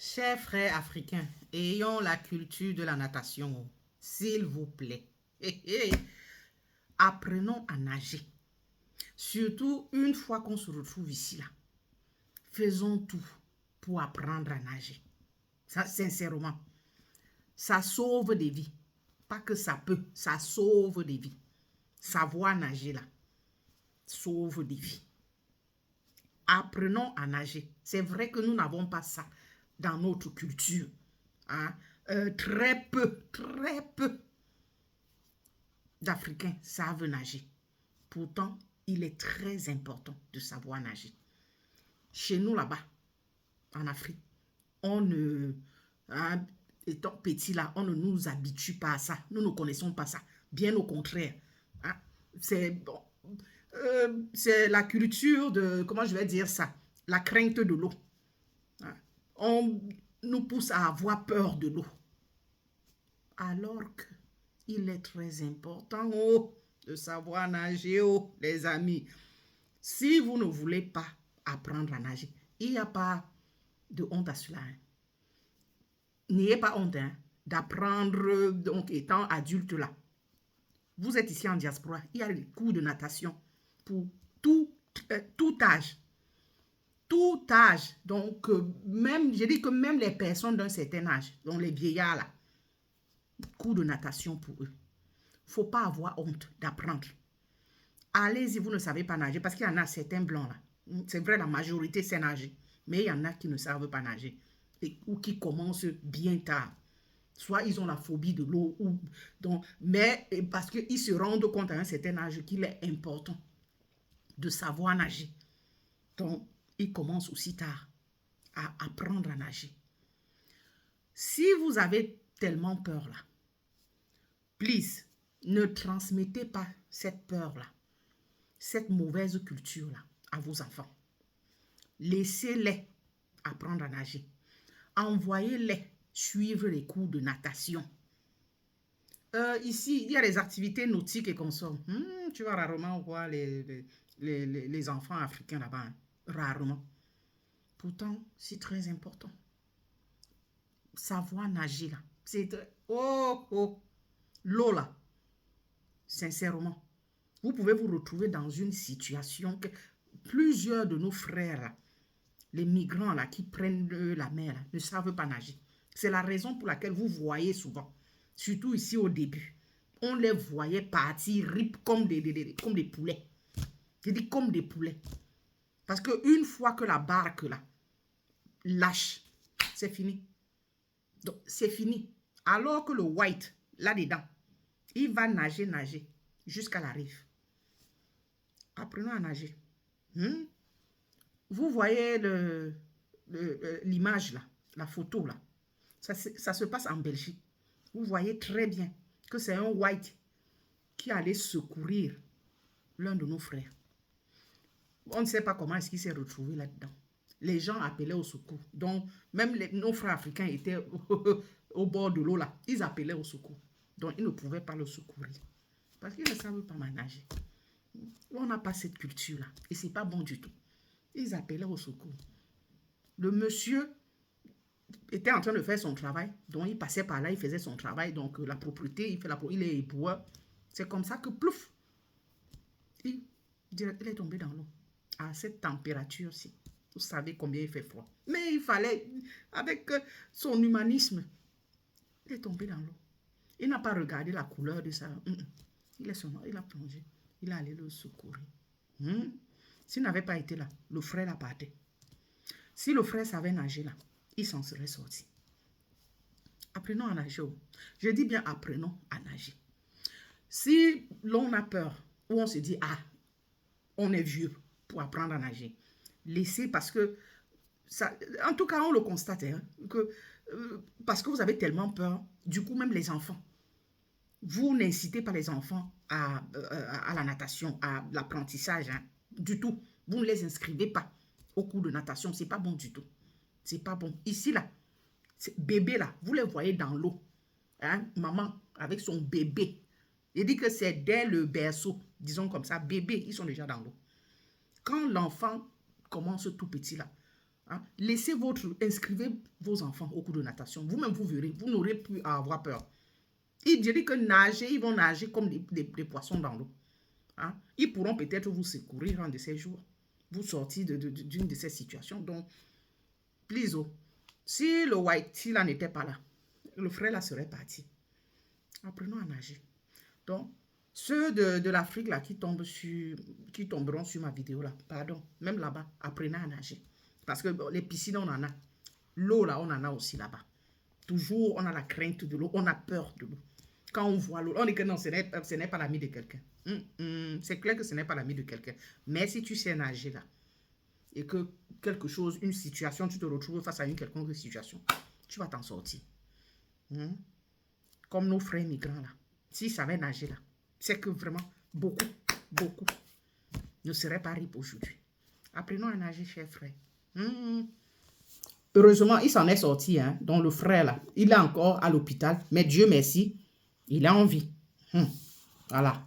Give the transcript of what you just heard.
Chers frères africains, ayons la culture de la natation, s'il vous plaît. Apprenons à nager. Surtout une fois qu'on se retrouve ici, là. Faisons tout pour apprendre à nager. Ça, sincèrement, ça sauve des vies. Pas que ça peut, ça sauve des vies. Savoir nager, là, sauve des vies. Apprenons à nager. C'est vrai que nous n'avons pas ça dans notre culture. Hein? Très peu d'Africains savent nager. Pourtant, il est très important de savoir nager. Chez nous, là-bas, en Afrique, on ne... Hein, étant petit, là, on ne nous habitue pas à ça. Nous ne connaissons pas ça. Bien au contraire. Hein? C'est bon, c'est la culture de... Comment je vais dire ça? La crainte de l'eau. Hein? On nous pousse à avoir peur de l'eau. Alors qu'il est très important de savoir nager, les amis. Si vous ne voulez pas apprendre à nager, il n'y a pas de honte à cela. Hein. N'ayez pas honte d'apprendre, donc étant adulte là. Vous êtes ici en diaspora, il y a des cours de natation pour tout âge. Tout âge. Donc, même, je dis que même les personnes d'un certain âge, donc les vieillards là, cours de natation pour eux. Il ne faut pas avoir honte d'apprendre. Allez-y, vous ne savez pas nager, parce qu'il y en a certains blancs là. C'est vrai, la majorité sait nager, mais il y en a qui ne savent pas nager ou qui commencent bien tard. Soit ils ont la phobie de l'eau, mais parce qu'ils se rendent compte à un certain âge qu'il est important de savoir nager. Donc, ils commencent aussi tard à apprendre à nager. Si vous avez tellement peur là, please, ne transmettez pas cette peur-là, cette mauvaise culture-là à vos enfants. Laissez-les apprendre à nager. Envoyez-les suivre les cours de natation. Ici, il y a des activités nautiques et consorts. Tu vas rarement voir les enfants africains là-bas. Hein. Rarement. Pourtant, c'est très important. Savoir nager là. C'est... L'eau là. Sincèrement. Vous pouvez vous retrouver dans une situation que plusieurs de nos frères, là, les migrants là, qui prennent la mer, là, ne savent pas nager. C'est la raison pour laquelle vous voyez souvent, surtout ici au début, on les voyait partir rip comme des poulets. Je dis comme des poulets. Parce qu'une fois que la barque là, lâche, c'est fini. Donc, c'est fini. Alors que le white, là-dedans, il va nager jusqu'à la rive. Apprenons à nager. Vous voyez l'image là, la photo là. Ça se passe en Belgique. Vous voyez très bien que c'est un white qui allait secourir l'un de nos frères. On ne sait pas comment est-ce qu'il s'est retrouvé là-dedans. Les gens appelaient au secours. Donc, même nos frères africains étaient au bord de l'eau là. Ils appelaient au secours. Donc, ils ne pouvaient pas le secourir. Parce qu'ils ne savent pas nager. On n'a pas cette culture-là. Et ce n'est pas bon du tout. Ils appelaient au secours. Le monsieur était en train de faire son travail. Donc, il passait par là, il faisait son travail. Donc, la propriété, il est éboueur. C'est comme ça que, plouf, il est tombé dans l'eau. À cette température-ci. Vous savez combien il fait froid. Mais il fallait, avec son humanisme, il est tombé dans l'eau. Il n'a pas regardé la couleur de ça. Il a plongé. Il est allé le secourir. S'il n'avait pas été là, le frère l'a parté. Si le frère savait nager là, il s'en serait sorti. Apprenons à nager. Je dis bien apprenons à nager. Si l'on a peur, ou on se dit, on est vieux pour apprendre à nager, laissez parce que, ça, en tout cas, on le constate, parce que vous avez tellement peur, du coup, même les enfants, vous n'incitez pas les enfants à la natation, à l'apprentissage, du tout. Vous ne les inscrivez pas au cours de natation, c'est pas bon du tout. C'est pas bon. Ici, là, bébé, là, vous les voyez dans l'eau. Maman, avec son bébé. Il dit que c'est dès le berceau, disons comme ça, bébé, ils sont déjà dans l'eau. Quand l'enfant commence tout petit, là, Hein? Inscrivez vos enfants au cours de natation. Vous-même, vous verrez, vous n'aurez plus à avoir peur. Ils diraient que nager, ils vont nager comme des poissons dans l'eau. Hein? Ils pourront peut-être vous secourir un de ces jours, vous sortir d'une de ces situations. Donc, please, si le whitey là n'était pas là, le frère là serait parti. Apprenons à nager. Donc, ceux de l'Afrique là qui tomberont sur ma vidéo là, pardon, même là-bas, apprenez à nager. Parce que bon, les piscines, on en a. L'eau là, on en a aussi là-bas. Toujours, on a la crainte de l'eau, on a peur de l'eau. Quand on voit l'eau, on dit que non, ce n'est pas l'ami de quelqu'un. C'est clair que ce n'est pas l'ami de quelqu'un. Mais si tu sais nager là, et que quelque chose, une situation, tu te retrouves face à une quelconque situation, tu vas t'en sortir. Comme nos frères migrants là. S'ils savaient nager là, c'est que vraiment, beaucoup ne seraient pas riches aujourd'hui. Apprenons à nager, chers frères. Heureusement, il s'en est sorti. Hein? Donc, le frère, là, il est encore à l'hôpital. Mais Dieu merci, il est en vie. Voilà.